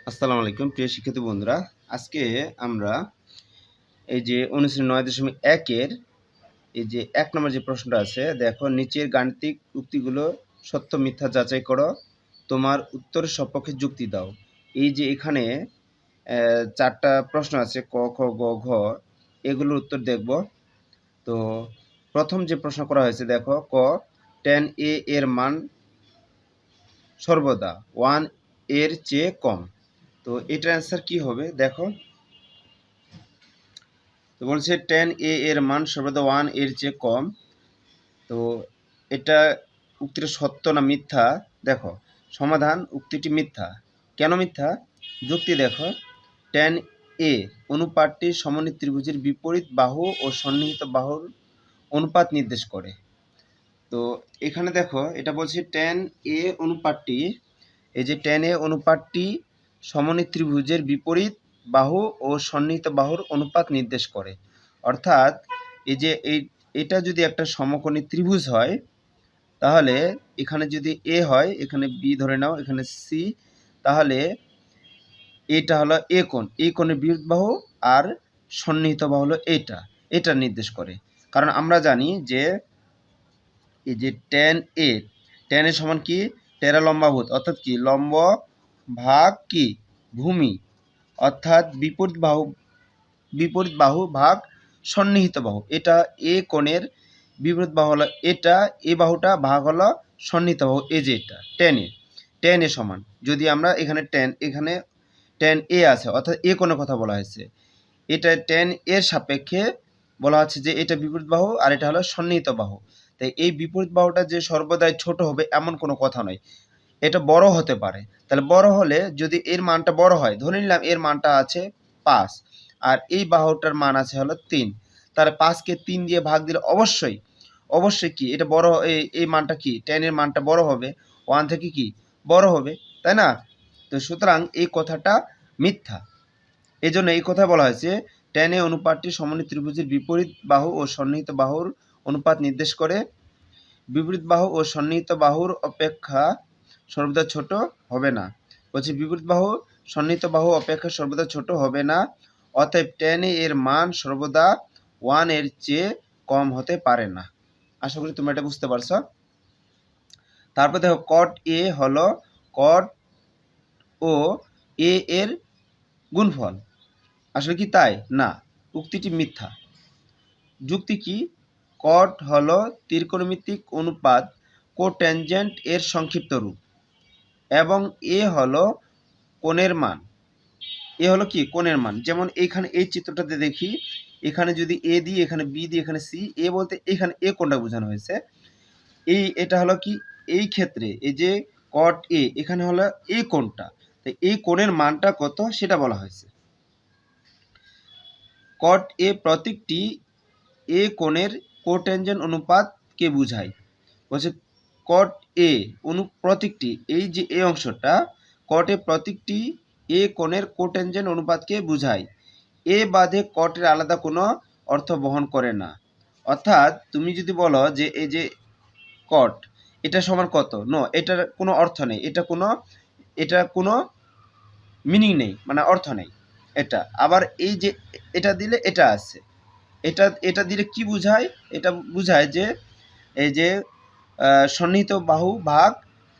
আসসালামু আলাইকুম প্রিয় শিক্ষার্থী বন্ধুরা, আজকে আমরা এই যে অনুশীলনী 9.1 এর এই যে 1 নম্বর যে প্রশ্নটা আছে, দেখো নিচের গাণিতিক উক্তিগুলো সত্য মিথ্যা যাচাই করো, তোমার উত্তরের সপক্ষে যুক্তি দাও। এই যে এখানে 4টা প্রশ্ন আছে ক, খ, গ, ঘ, এগুলোর উত্তর দেখব। তো প্রথম যে প্রশ্ন করা হয়েছে দেখো ক, tan a এর মান সর্বদা 1 এর চেয়ে কম। তো এটার অ্যান্সার কি হবে দেখো। তো বলছে tan a এর মান সর্বদা 1 এর চেয়ে কম। তো এটা উক্তিটা সত্য না মিথ্যা দেখো। সমাধান, উক্তিটি মিথ্যা। কেন মিথ্যা? যুক্তি দেখো, tan a অনুপাতটি সমনিত ত্রিভুজের বিপরীত বাহু ও সন্নিহিত বাহুর অনুপাত নির্দেশ করে। তো এখানে দেখো এটা বলছে tan a অনুপাতটি, এই যে tan a অনুপাতটি সমনিত ত্রিভুজের বিপরীত বাহু ও সন্নিহিত বাহুর অনুপাত নির্দেশ করে। অর্থাৎ এই যে এটা যদি একটা সমকোণী ত্রিভুজ হয়, তাহলে এখানে যদি এ হয়, এখানে বি ধরে নাও, এখানে সি, তাহলে এটা হলো এ কোণ, এই কোণের বিপরীত বাহু আর সন্নিহিত বাহু হলো এটা নির্দেশ করে। কারণ আমরা জানি যে এই যে tan এর সমান কি, টেরা লম্বাভূত, অর্থাৎ কি লম্ব ভাগ কি ভূমি, অর্থাৎ বিপরীত বাহু ভাগ সন্নিহিত বাহু। এটা এ কোণের বিপরীত বাহু হলো এটা, এই বাহুটা ভাগ হলো সন্নিহিত বাহু, এই যে এটা tan এ সমান। যদি আমরা এখানে tan a আছে, অর্থাৎ এ কোণের কথা বলা হয়েছে, এটা tan এর সাপেক্ষে বলা হচ্ছে যে এটা বিপরীত বাহু আর এটা হলো সন্নিহিত বাহু। তাই এই বিপরীত বাহুটা যে সর্বদাই ছোট হবে এমন কোনো কথা নয়, এটা বড় হতে পারে। তাহলে বড় হলে যদি এর মানটা বড় হয়, ধরে নিলাম এর মানটা আছে 5 আর এই বাহুটার মান আছে হলো 3, তাহলে 5কে 3 দিয়ে ভাগ দিলে অবশ্যই কি এটা বড়, এই মানটা কি tan এর মানটা বড় হবে, 1 থেকে কি বড় হবে, তাই না? তো সুতরাং এই কথাটা মিথ্যা। এই জন্য এই কথা বলা হয়েছে tan a অনুপাতটি সমনিত ত্রিভুজের বিপরীত বাহু ও সন্নিহিত বাহুর অনুপাত নির্দেশ করে। বিপরীত বাহু ও সন্নিহিত বাহুর অপেক্ষা সর্বদা ছোট হবে না। বলছি বিপরীত বাহু সন্নিহিত বাহু অপেক্ষা সর্বদা ছোট হবে না, অতএব tan a এর মান সর্বদা 1 এর চেয়ে কম হতে পারে না। আশা করি তোমরা এটা বুঝতে পারছো। তারপর দেখো cot a হলো cot ও a এর গুণফল। আসলে কি তাই? না, উক্তিটি মিথ্যা। যুক্তি কি? cot হলো ত্রিকোণমিতিক অনুপাত কোট্যানজেন্ট এর সংক্ষিপ্ত রূপ এবং এ হলো কোণের মান। এ হলো কি কোণের মান। যেমন এইখানে এই চিত্রটাতে দেখি, এখানে যদি এ দিই, এখানে বি দিই, এখানে সি, এ বলতে এখানে এ কোণটা বোঝানো হয়েছে। এটা হলো কি এই ক্ষেত্রে এই যে cot a, এখানে হলো এই কোণটা, তাই এই কোণের মানটা কত সেটা বলা হয়েছে। cot a প্রতীকটি এ কোণের কোট্যানজেন্ট অনুপাতকে বোঝায়। বলছে cot a প্রতীকটি, এই যে এই অংশটা, cot a প্রতীকটি এ কোণের কোট্যানজেন্ট অনুপাতকে বোঝায়। এ বাদে cot এর আলাদা কোনো অর্থ বহন করে না। অর্থাৎ তুমি যদি বলো যে এই যে cot এটা সমান কত, নো, এটার কোনো অর্থ নেই, এটা কোনো মিনিং নেই, মানে অর্থ নেই এটা। আবার এই যে এটা দিলে এটা আছে, এটা দিলে কি বোঝায়? এটা বোঝায় যে এই যে সন্নিহিত বাহু ভাগ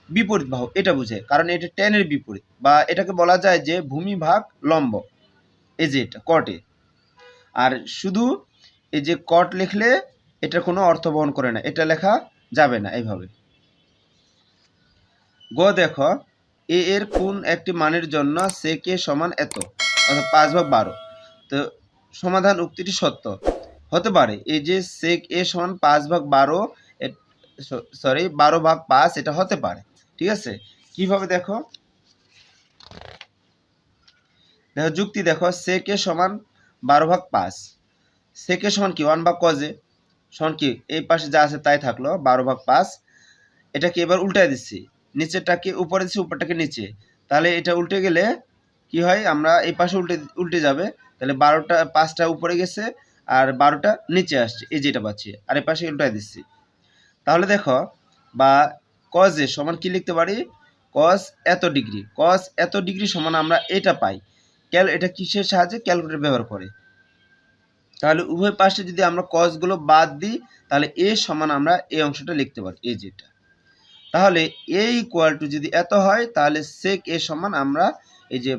বিপরীত বাহু, এটা বোঝায়। কারণ এটা tan এর বিপরীত, বা এটাকে বলা যায় যে ভূমি ভাগ লম্ব, এই যে এটা কটে। আর শুধু এই যে কট লিখলে এটা কোনো অর্থ বহন করে না, এটা লেখা যাবে না এইভাবে। গ দেখো, এ এর কোন একটি মানের জন্য sec a সমান এত, অর্থাৎ 5/12। তো সমাধান, উক্তিটি সত্য হতে পারে। এই যে sec a সমান 5/12, সরি 12/5, এটা হতে পারে। ঠিক আছে, কিভাবে দেখো যুক্তি দেখো, sec a সমান 12/5, sec a সমান কি 1/cos a সমান কি এই পাশে যা আছে তাই থাকলো 12/5। এটাকে এবার উল্টায় দিচ্ছি, নিচেরটাকে উপরে দিচ্ছি, উপরটাকে নিচে, তাহলে এটা উল্টে গেলে কি হয়, আমরা এই পাশে উল্টে যাবে, তাহলে 5টা উপরে গেছে আর 12টা নিচে আসছে, এই যেটা পাচ্ছি, আর এই পাশে উল্টায় দিচ্ছি। তাহলে দেখো, বা cos a সমান কি লিখতে পারি, কস এত ডিগ্রি, কস এত ডিগ্রি সমান আমরা এটা পাই। এটা কিসের সাহায্যে? ক্যালকুলেটর ব্যবহার করে। তাহলে উভয় পাশে যদি আমরা কসগুলো বাদ দিই তাহলে এ সমান আমরা এই অংশটা লিখতে পারি, এই যেটা। তাহলে এ ইকুয়াল টু যদি এত হয় তাহলে সেক এ সমান আমরা এই যে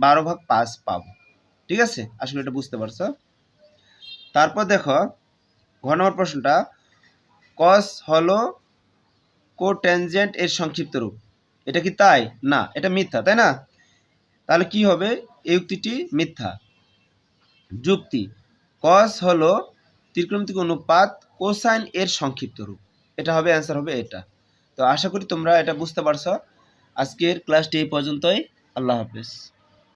12/5 পাবো। ঠিক আছে, আসলে এটা বুঝতে পারছো। তারপর দেখো ঘ নম্বর প্রশ্নটা, কস হলো কোট্যানজেন্ট এর সংক্ষিপ্ত রূপ। এটা কি তাই? না, এটা মিথ্যা, তাই না? তাহলে কি হবে? এই উক্তিটি মিথ্যা। যুক্তি, কস হলো ত্রিকোণমিতিক অনুপাত কোসাইন এর সংক্ষিপ্ত রূপ। এটা হবে, অ্যান্সার হবে এটা। তো আশা করি তোমরা এটা বুঝতে পারছো। আজকের ক্লাসটি এই পর্যন্তই। আল্লাহ হাফেজ।